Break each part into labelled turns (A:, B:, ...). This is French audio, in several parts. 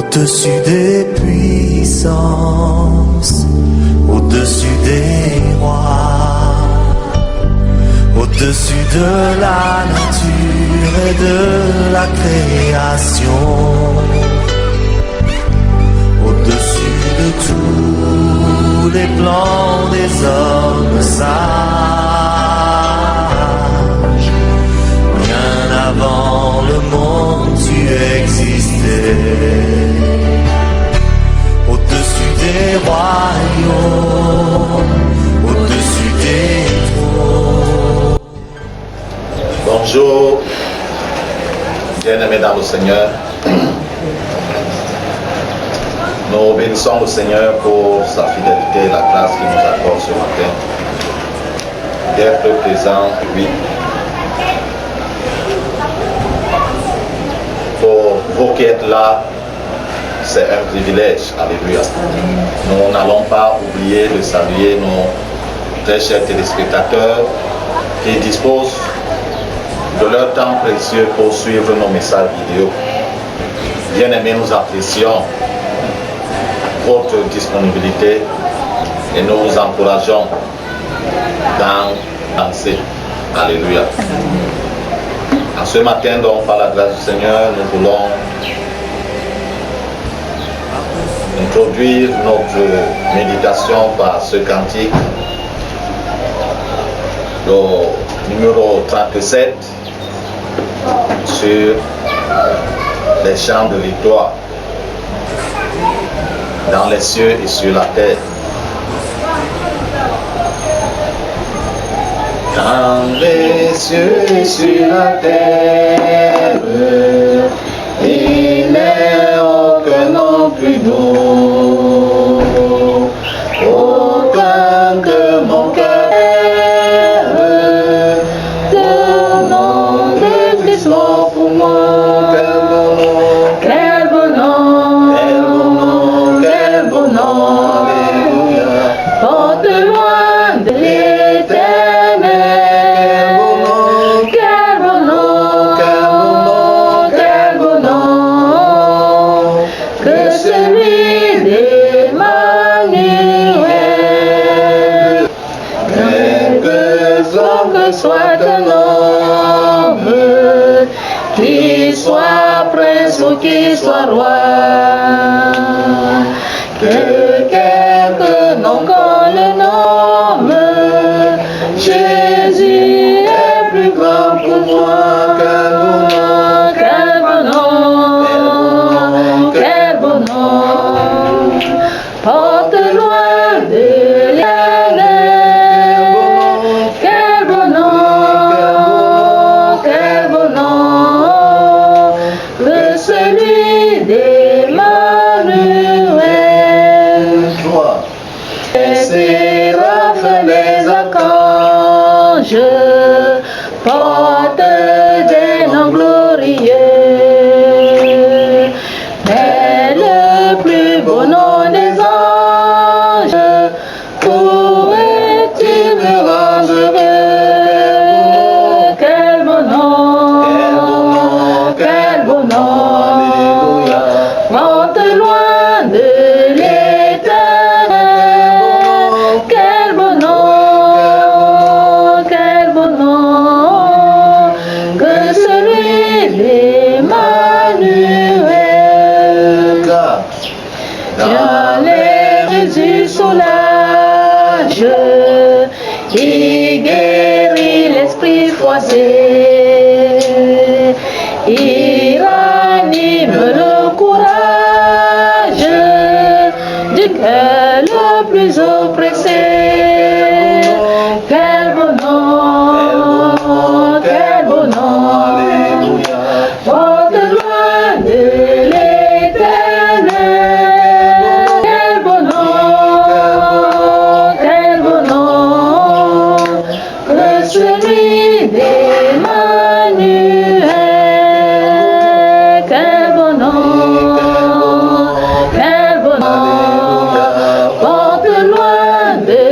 A: au-dessus des puissances, au-dessus des rois, au-dessus de la nature et de la création, au-dessus de tous les plans des hommes sages. Bien avant le monde tu existais, au-dessus des royaumes, au-dessus des trônes.
B: Bonjour, bien-aimés dans le Seigneur. Nous bénissons le Seigneur pour sa fidélité et la grâce qu'il nous accorde ce matin d'être présent, lui. Pour vous qui êtes là, c'est un privilège. Alléluia. Nous n'allons pas oublier de saluer nos très chers téléspectateurs qui disposent de leur temps précieux pour suivre nos messages vidéo. Bien-aimés, nous apprécions votre disponibilité et nous vous encourageons dans lancer. Alléluia. En ce matin, donc, par la grâce du Seigneur, nous voulons introduire notre méditation par ce cantique, le numéro 37, sur les chants de victoire dans les cieux et sur la terre. Dans les cieux et sur la terre, il n'est aucun nom plus doux, aucun que mon cœur, le nom de Christ mort pour moi. Quel bon nom, quel bon nom, quel bon nom, alléluia. Porte loin de l'éternel. Quel bon nom, quel bon nom, quel bon nom, que celui d'Emmanuel. Que soit un homme, qu'il soit prince ou qu'il soit roi, que quelque nom qu'on le nomme, Jésus est plus grand pour moi. Quel bon nom, quel bon nom, porte loin de l'éternel. Quel bon nom, quel bon nom, que celui d'Emmanuel. Les séraphes, les archanges portent des noms glorieux, mais le plus beau nom des anges, pourrais-tu me rendre heureux? Quel bon nom, quel bon nom, monte loin de l'éternel. Quel bon nom, que celui d'Emmanuel. Dans les Jésus soulage, il guérit l'esprit froissé, il ranime le courage du cœur le plus oppressé. Quel bon nom, quel bon nom, porte loin de l'éternel. Quel bon nom, que celui d'Emmanuel. Quel bon nom, porte loin de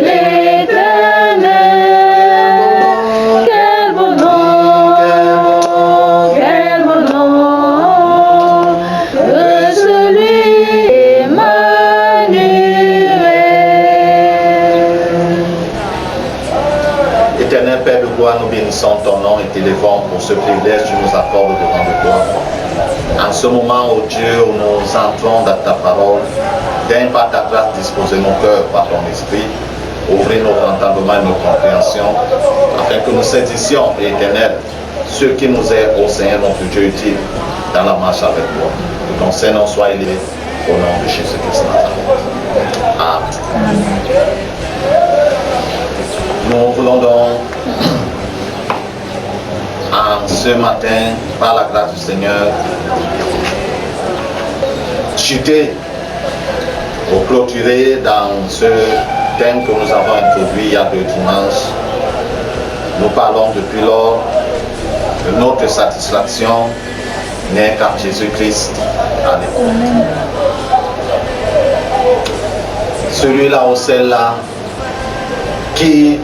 B: l'éternel. Quel bon nom, que celui Éternel Père de gloire, nous bénissons ton nom et t'élévons pour ce privilège que tu nous accordes devant de toi. En ce moment, ô Dieu, où nous entrons dans ta parole, viens par ta grâce disposer nos cœurs par ton esprit, ouvrir notre entendement et notre compréhension, afin que nous saisissions, Éternel, ce qui nous est au Seigneur notre Dieu utile dans la marche avec toi. Que ton Seigneur soit élevé au nom de Jésus-Christ. Amen. Nous voulons donc, en ce matin, par la grâce du Seigneur, chuter ou clôturer dans ce thème que nous avons introduit il y a 2 dimanches. Nous parlons depuis lors de notre satisfaction n'est qu'en Jésus-Christ. Alléluia. Celui-là ou celle-là qui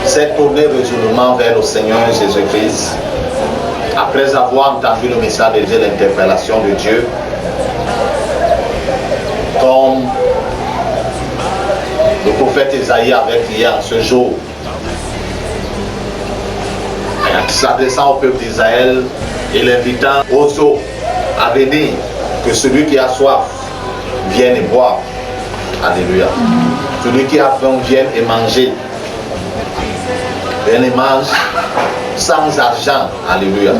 B: s'est tourné résolument vers le Seigneur Jésus-Christ après avoir entendu le message de Dieu, l'interpellation de Dieu, comme le prophète Isaïe avait crié en ce jour, s'adressant au peuple d'Israël et l'invitant aux eaux à venir, que celui qui a soif vienne et boire. Alléluia. Celui qui a faim vienne et manger. Vienne et mange sans argent. Alléluia.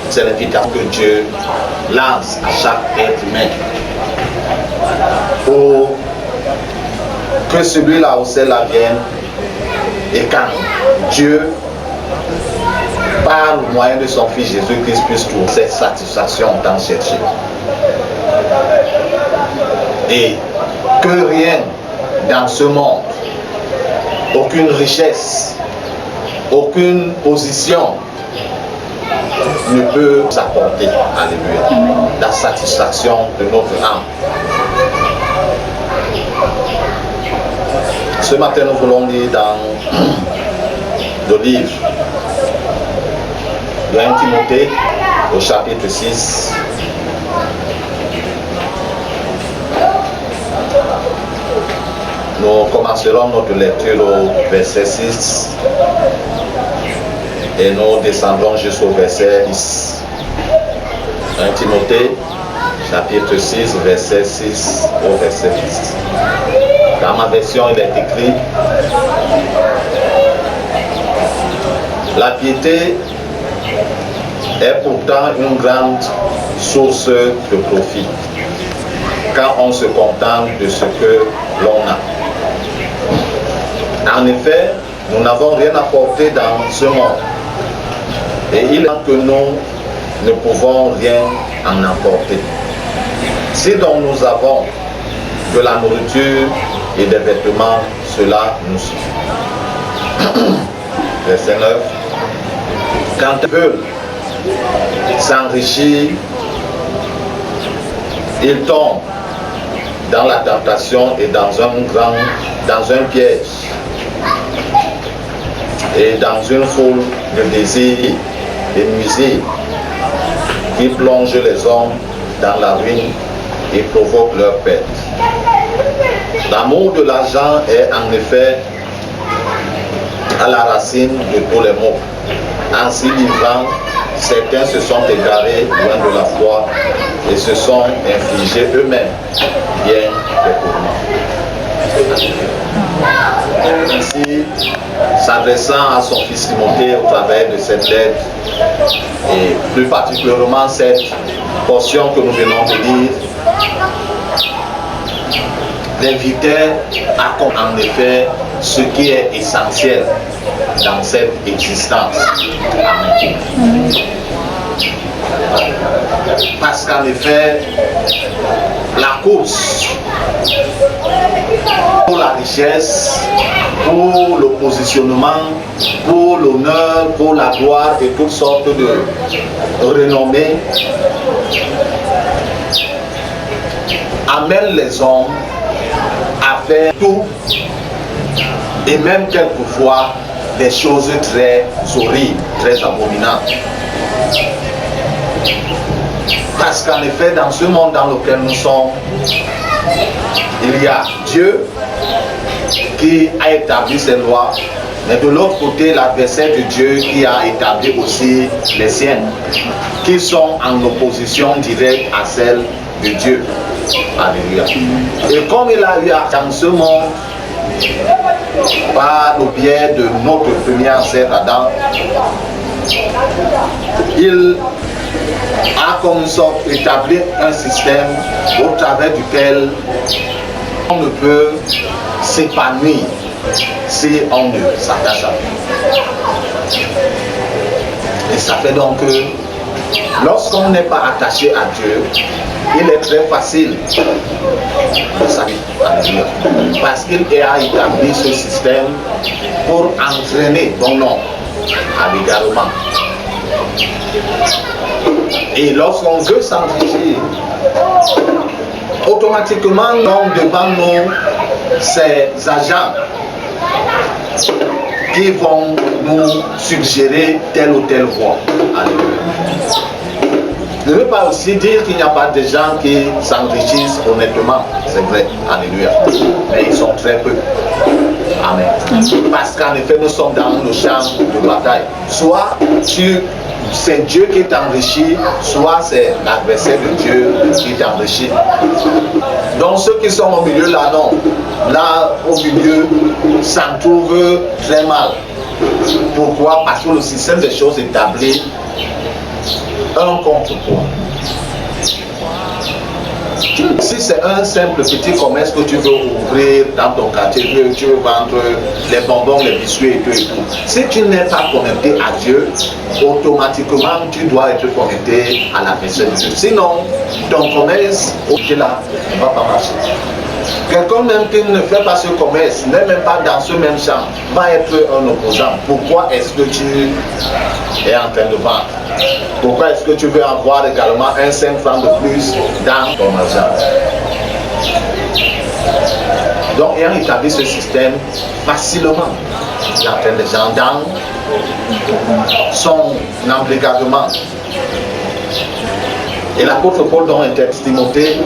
B: C'est l'invitation que Dieu lance à chaque être humain. Pour que celui-là ou celle-là vienne, et quand Dieu, par le moyen de son Fils Jésus-Christ, puisse trouver cette satisfaction dans chercher. Et que rien dans ce monde, aucune richesse, aucune position ne peut s'apporter, alléluia, la satisfaction de notre âme. Ce matin, nous voulons lire dans le livre de 1 Timothée, au chapitre 6. Nous commencerons notre lecture au verset 6 et nous descendrons jusqu'au verset 10. 1 Timothée, chapitre 6, verset 6 au verset 10. Dans ma version, il est écrit: la piété est pourtant une grande source de profit quand on se contente de ce que l'on a. En effet, nous n'avons rien apporté dans ce monde et il est que nous ne pouvons rien en apporter. Si donc nous avons de la nourriture et des vêtements, cela nous suffit. Verset 9. Quand ils veulent s'enrichir, ils tombent dans la tentation et dans un piège et dans une foule de désirs et nuisibles qui plongent les hommes dans la ruine et provoquent leur perte. L'amour de l'argent est en effet à la racine de tous les maux. Ainsi livrant, certains se sont égarés loin de la foi et se sont infligés eux-mêmes bien des tourments. Ainsi, s'adressant à son fils Timothée au travers de cette lettre, et plus particulièrement cette portion que nous venons de lire, l'invitait à comprendre en effet ce qui est essentiel dans cette existence. Amen. Parce qu'en effet, la course pour la richesse, pour le positionnement, pour l'honneur, pour la gloire et toutes sortes de renommées amène les hommes à faire tout et même quelquefois des choses très horribles, très abominables. Parce qu'en effet, dans ce monde dans lequel nous sommes, il y a Dieu qui a établi ces lois, mais de l'autre côté, l'adversaire de Dieu qui a établi aussi les siennes, qui sont en opposition directe à celle de Dieu. Alléluia. Et comme il a eu dans ce monde, par le biais de notre premier ancêtre Adam, il a comme sorte établi un système au travers duquel on ne peut s'épanouir si on ne s'attache à lui. Et ça fait donc que lorsqu'on n'est pas attaché à Dieu, il est très facile de s'arrêter. Parce qu'il a établi ce système pour entraîner ton nom à l'égarement. Et lorsqu'on veut s'enrichir, automatiquement, devant nous, ces agents qui vont nous suggérer telle ou telle voie. Alléluia. Je ne veux pas aussi dire qu'il n'y a pas de gens qui s'enrichissent honnêtement, c'est vrai, alléluia, mais ils sont très peu. Amen. Parce qu'en effet, nous sommes dans le champ de bataille. Soit c'est Dieu qui t'enrichit, soit c'est l'adversaire de Dieu qui t'enrichit. Donc ceux qui sont au milieu là, non. Là, au milieu, ça me trouve très mal. Pourquoi? Parce que le système des choses établi un contre toi. Si c'est un simple petit commerce que tu veux ouvrir dans ton quartier, tu veux vendre les bonbons, les biscuits et tout. Si tu n'es pas connecté à Dieu, automatiquement tu dois être connecté à la personne de Dieu. Sinon, ton commerce, là, ne va pas marcher. Quelqu'un même qui ne fait pas ce commerce, n'est même pas dans ce même champ, va être un opposant. Pourquoi est-ce que tu es en train de vendre? Pourquoi est-ce que tu veux avoir également un 5 francs de plus dans ton argent? Donc, ayant établi ce système, facilement, il entraîne les gens dans son embrigadement. Et l'apôtre Paul, dont était Timothée,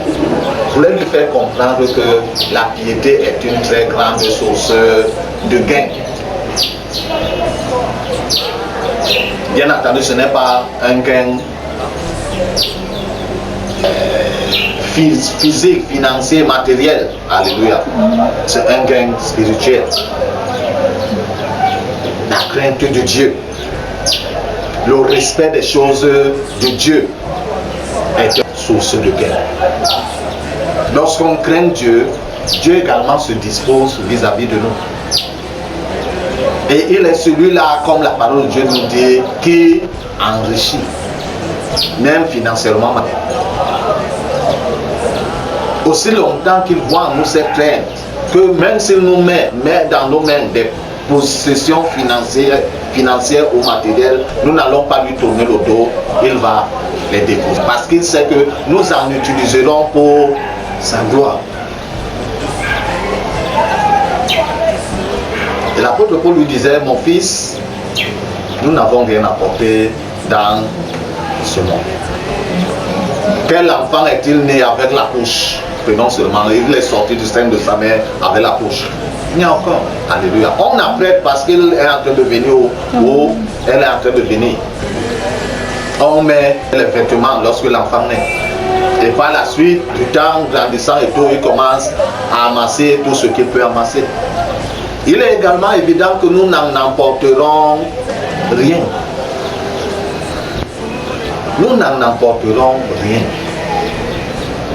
B: voulait lui faire comprendre que la piété est une très grande source de gain. Bien entendu, ce n'est pas un gain physique, financier, matériel. Alléluia. C'est un gain spirituel. La crainte de Dieu, le respect des choses de Dieu est une source de gain. Lorsqu'on craint Dieu, Dieu également se dispose vis-à-vis de nous. Et il est celui-là, comme la parole de Dieu nous dit, qui enrichit, même financièrement. Aussi longtemps qu'il voit en nous cette crainte, que même s'il nous met dans nos mains des possessions financières ou matérielles, nous n'allons pas lui tourner le dos, il va les déposer. Parce qu'il sait que nous en utiliserons pour sa gloire. Et l'apôtre Paul lui disait, mon fils, nous n'avons rien apporté dans ce monde. Quel enfant est-il né avec la couche? Prenons seulement, il est sorti du sein de sa mère avec la couche. Il n'y a aucun. Alléluia. On apprête parce qu'il est en train de venir ou elle est en train de venir. On met les vêtements lorsque l'enfant naît. Et par la suite, du temps grandissant et tout, il commence à amasser tout ce qu'il peut amasser. Il est également évident que nous n'en emporterons rien. Nous n'en emporterons rien.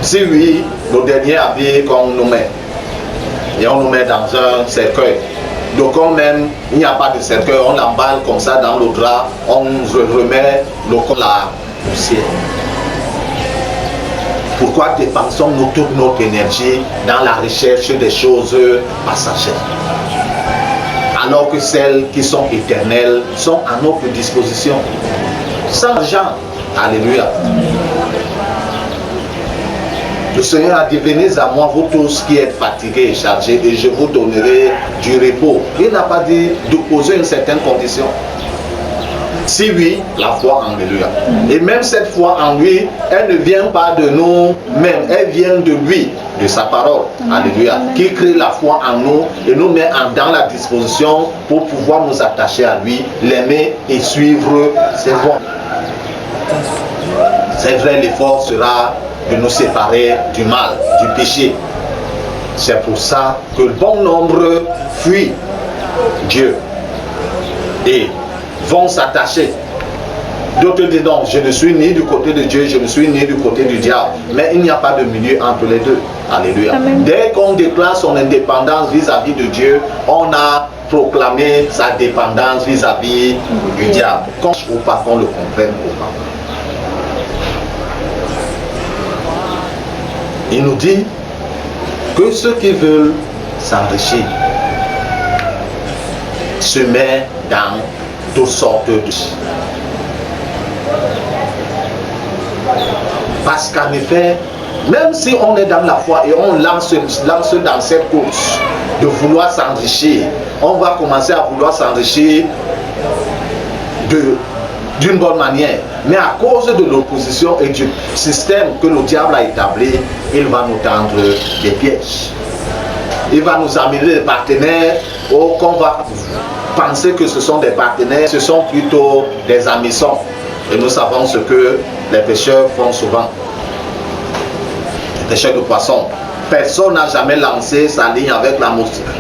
B: Si oui, le dernier habit qu'on nous met, et on nous met dans un cercueil. Donc on même, il n'y a pas de cercueil, on l'emballe comme ça dans le drap, on remet la poussière. Pourquoi dépensons-nous toute notre énergie dans la recherche des choses passagères? Alors que celles qui sont éternelles sont à notre disposition. Sans argent. Alléluia. Le Seigneur a dit, venez à moi, vous tous qui êtes fatigués et chargés, et je vous donnerai du repos. Il n'a pas dit de poser une certaine condition. Si oui, la foi en lui. Et même cette foi en lui, elle ne vient pas de nous-mêmes, elle vient de lui. de sa parole. Alléluia. Qui crée la foi en nous et nous met dans la disposition pour pouvoir nous attacher à lui, l'aimer et suivre ses voies. C'est vrai, l'effort sera de nous séparer du mal, du péché. C'est pour ça que bon nombre fuient Dieu et vont s'attacher. D'autres disent donc, je ne suis ni du côté de Dieu, je ne suis ni du côté du diable. Mais il n'y a pas de milieu entre les deux. Alléluia. Amen. Dès qu'on déclare son indépendance vis-à-vis de Dieu, on a proclamé sa dépendance vis-à-vis du diable. Quand ou pas qu'on le comprenne ou pas. Il nous dit que ceux qui veulent s'enrichir se mettent dans toutes sortes de... Parce qu'en effet, même si on est dans la foi et on lance dans cette course de vouloir s'enrichir, on va commencer à vouloir s'enrichir d'une bonne manière. Mais à cause de l'opposition et du système que le diable a établi, il va nous tendre des pièges. Il va nous amener des partenaires qu'on va penser que ce sont des partenaires, ce sont plutôt des hameçons. Et nous savons ce que les pêcheurs font souvent. Les pêcheurs de poissons. Personne n'a jamais lancé sa ligne avec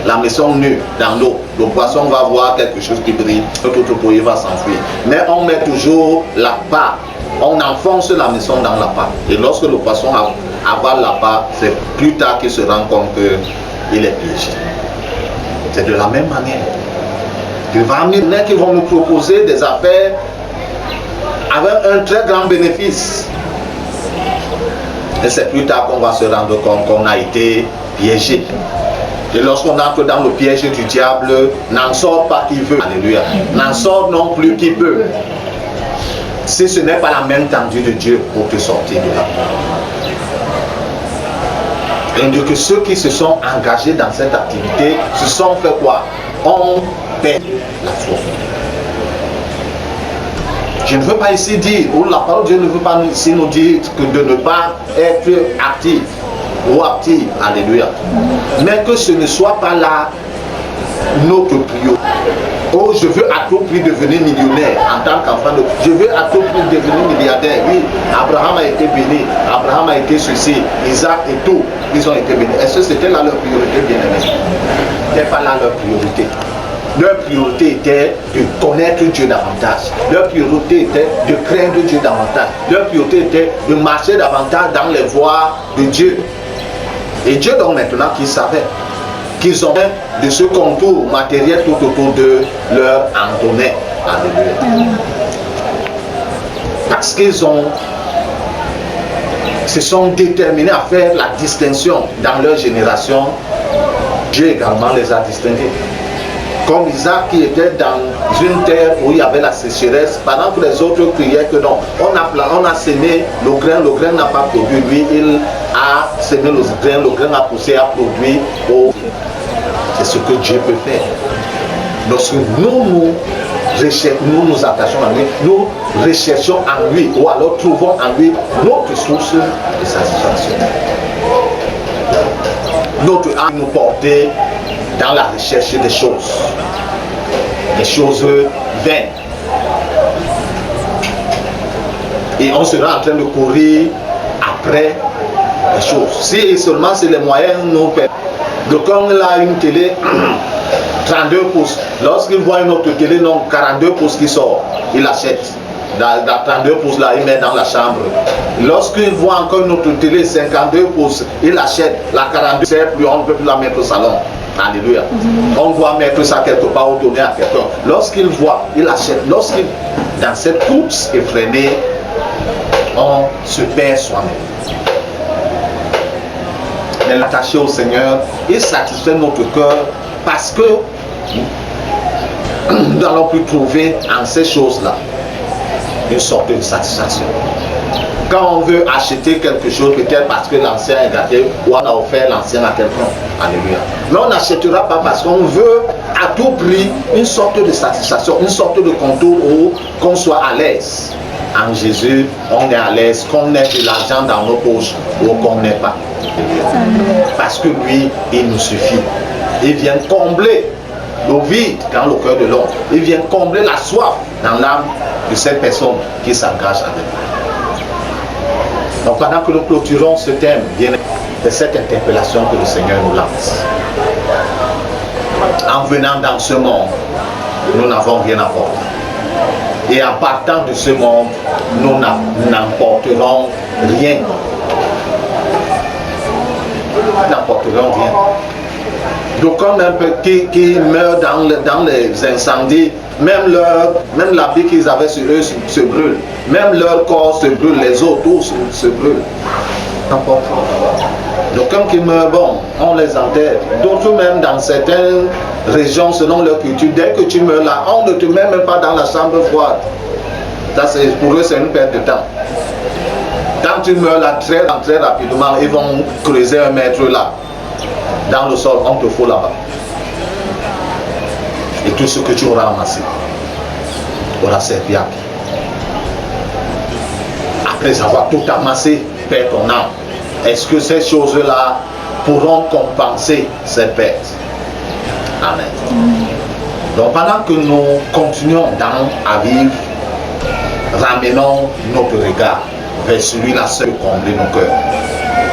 B: la maison nue dans l'eau. Le poisson va voir quelque chose qui brille, il va s'enfuir. Mais on met toujours la part. On enfonce la maison dans la part. Et lorsque le poisson avale la part, c'est plus tard qu'il se rend compte qu'il est piégé. C'est de la même manière. Il va amener qui vont nous proposer des affaires avec un très grand bénéfice. Et c'est plus tard qu'on va se rendre compte qu'on a été piégé. Et lorsqu'on entre dans le piège du diable, n'en sort pas qui veut. Alléluia. N'en sort non plus qui peut. Si ce n'est pas la main tendue de Dieu pour te sortir de là. Et donc que ceux qui se sont engagés dans cette activité se sont fait quoi? On perd la foi. Je ne veux pas ici dire, ou la parole de Dieu ne veut pas ici nous dire que de ne pas être actif ou actif, alléluia. Mais que ce ne soit pas là notre priorité. Oh, je veux à tout prix devenir millionnaire en tant qu'enfant de... Je veux à tout prix devenir milliardaire. Oui, Abraham a été béni, Abraham a été ceci, Isaac et tout, ils ont été bénis. Est-ce que c'était là leur priorité, bien-aimé? C'était pas là leur priorité. Leur priorité était de connaître Dieu davantage. Leur priorité était de craindre Dieu davantage. Leur priorité était de marcher davantage dans les voies de Dieu. Et Dieu donc maintenant qu'ils savaient qu'ils ont de ce contour matériel tout autour de leur en donnait. Alléluia. Parce qu'ils se sont déterminés à faire la distinction dans leur génération. Dieu également les a distingués. Comme Isaac qui était dans une terre où il y avait la sécheresse, pendant que les autres criaient que non, on a semé le grain n'a pas produit. Lui, il a semé le grain a poussé, a produit. C'est ce que Dieu peut faire. Lorsque nous nous attachons à lui, nous recherchons en lui, ou alors trouvons en lui notre source de satisfaction. Notre âme nous porter dans la recherche des choses vaines. Et on sera en train de courir après les choses. Si seulement c'est les moyens nous permettent. Donc quand on a une télé 32 pouces, lorsqu'il voit une autre télé, non, 42 pouces qui sort, il achète. Dans 32 pouces là, il met dans la chambre. Lorsqu'il voit encore une autre télé 52 pouces, il achète. La 42, c'est plus, on ne peut plus la mettre au salon. Alléluia. On doit mettre ça quelque part ou donner à quelqu'un. Lorsqu'il voit, il achète. Lorsqu'il, dans cette course effrénée, on se perd soi-même. Mais l'attacher au Seigneur, il satisfait notre cœur parce que nous n'allons plus trouver en ces choses-là une sorte de satisfaction. Quand on veut acheter quelque chose, peut-être parce que l'ancien est gâté ou on a offert l'ancien à quelqu'un. Alléluia. Mais on n'achètera pas parce qu'on veut à tout prix une sorte de satisfaction, une sorte de contour où qu'on soit à l'aise. En Jésus, on est à l'aise, qu'on ait de l'argent dans nos poches ou qu'on n'ait pas. Parce que lui, il nous suffit. Il vient combler le vide dans le cœur de l'homme. Il vient combler la soif dans l'âme de cette personne qui s'engage avec lui. Donc pendant que nous clôturons ce thème, c'est cette interpellation que le Seigneur nous lance. En venant dans ce monde, nous n'avons rien apporté. Et en partant de ce monde, nous n'emporterons rien. Nous n'emporterons rien. Donc comme un peu qui meurent dans les incendies, même l'habit qu'ils avaient sur eux se brûle. Même leur corps se brûle, les os tous se brûlent. Donc comme qui meurent, bon, on les enterre. D'autres même dans certaines régions, selon leur culture, dès que tu meurs là, on ne te met même pas dans la chambre froide. Ça, pour eux, c'est une perte de temps. Quand tu meurs là, très rapidement, ils vont creuser 1 mètre là. Dans le sol, on te fout là-bas. Et tout ce que tu auras amassé aura servi à qui? Après avoir tout amassé, perd ton âme. Est-ce que ces choses-là pourront compenser ces pertes? Amen. Donc pendant que nous continuons à vivre, ramenons notre regard vers celui-là seul qui combler nos cœurs.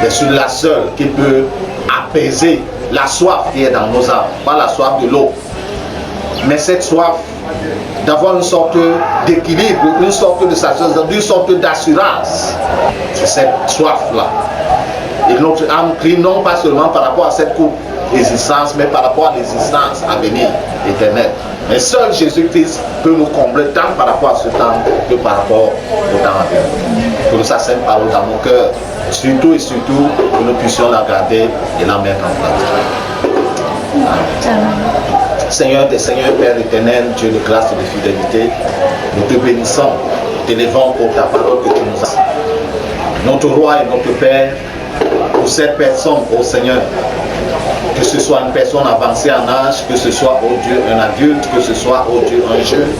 B: Vers celui-là seul qui peut apaiser la soif qui est dans nos âmes. Pas la soif de l'eau, mais cette soif d'avoir une sorte d'équilibre, une sorte de sagesse, une sorte d'assurance. C'est cette soif-là. Et notre âme crie non pas seulement par rapport à cette courte existence, mais par rapport à l'existence à venir, éternelle. Mais seul Jésus-Christ peut nous combler tant par rapport à ce temps que par rapport au temps à venir. Que sa sainte parole dans nos cœurs, surtout et surtout que nous puissions la garder et la mettre en place. Seigneur des Seigneurs, Père éternel, Dieu de grâce et de fidélité, nous te bénissons, t'élevons pour ta parole que tu nous as. Notre roi et notre Père, pour cette personne, ô Seigneur, que ce soit une personne avancée en âge, que ce soit, ô Dieu, un adulte, que ce soit, ô Dieu, un jeune,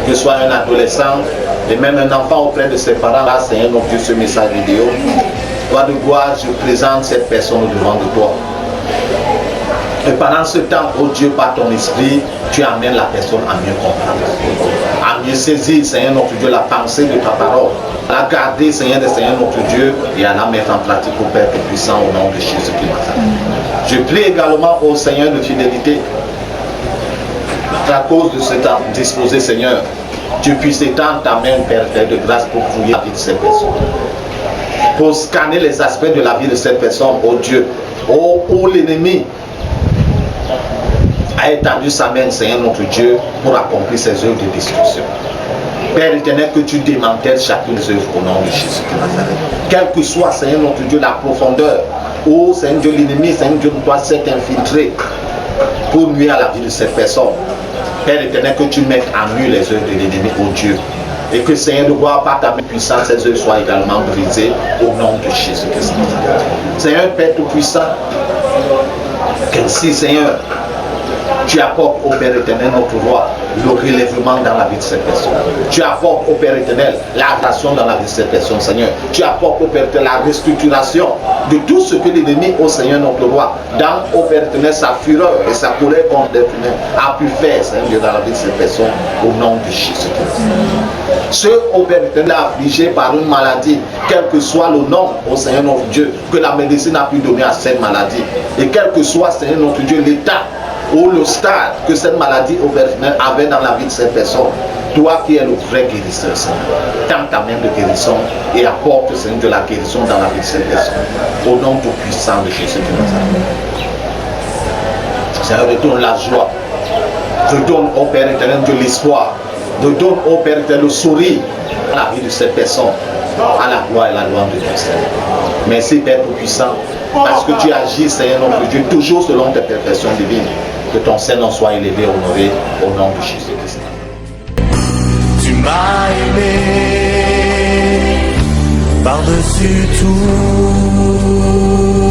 B: que ce soit un adolescent, et même un enfant auprès de ses parents, là, Seigneur, notre Dieu, ce message vidéo. Toi de gloire, je présente cette personne devant de toi. Et pendant ce temps, oh Dieu, par ton esprit, tu amènes la personne à mieux comprendre, à mieux saisir, Seigneur notre Dieu, la pensée de ta parole, à la garder, Seigneur des Seigneurs notre Dieu, et à la mettre en pratique au Père Tout-Puissant au nom de Jésus-Christ. Je prie également au Seigneur de fidélité, à cause de ce temps disposé, Seigneur, tu puisses étendre ta main, Père de grâce, pour fouiller la vie de cette personne, pour scanner les aspects de la vie de cette personne, oh Dieu, où l'ennemi a étendu sa main, Seigneur notre Dieu, pour accomplir ses œuvres de destruction. Père éternel, que tu démantèles chacune des œuvres au nom de Jésus-Christ. Quel que soit, Seigneur notre Dieu, la profondeur, où, Seigneur Dieu, l'ennemi, Seigneur Dieu, doit s'être infiltré pour nuire à la vie de cette personne. Père éternel, que tu mettes à nu les œuvres de l'ennemi, ô Dieu. Et que, Seigneur, de voir par ta main puissante, ces œuvres soient également brisées au nom de Jésus-Christ. Seigneur, Père Tout-Puissant, qu'ainsi, Seigneur, tu apportes au Père éternel, notre roi, le relèvement dans la vie de cette personne. Tu apportes au Père éternel la grâce dans la vie de cette personne, Seigneur. Tu apportes au Père éternel la restructuration de tout ce que l'ennemi, au Seigneur notre roi, dans au Père éternel, sa fureur et sa colère contre l'être humain, a pu faire, Seigneur Dieu, dans la vie de cette personne, au nom de Jésus-Christ. Ceux, au Père éternel, affligés par une maladie, quel que soit le nom, au Seigneur notre Dieu, que la médecine a pu donner à cette maladie, et quel que soit, Seigneur notre Dieu, l'état ou le stade que cette maladie avait dans la vie de cette personne, toi qui es le vrai guérisseur, Seigneur, tends ta main de guérison et apporte, Seigneur, de la guérison dans la vie de cette personne, au nom tout puissant de Jésus de Nazareth. Seigneur, redonne la joie, redonne au Père éternel de l'espoir, redonne au Père éternel le sourire à la vie de cette personne, à la gloire et la louange de Dieu, Seigneur. Merci Père Tout-Puissant, parce que tu agis, Seigneur notre Dieu, toujours selon tes perfections divines. Que ton Seigneur soit élevé, honoré, au nom de Jésus-Christ.
A: Tu m'as aimé par-dessus tout.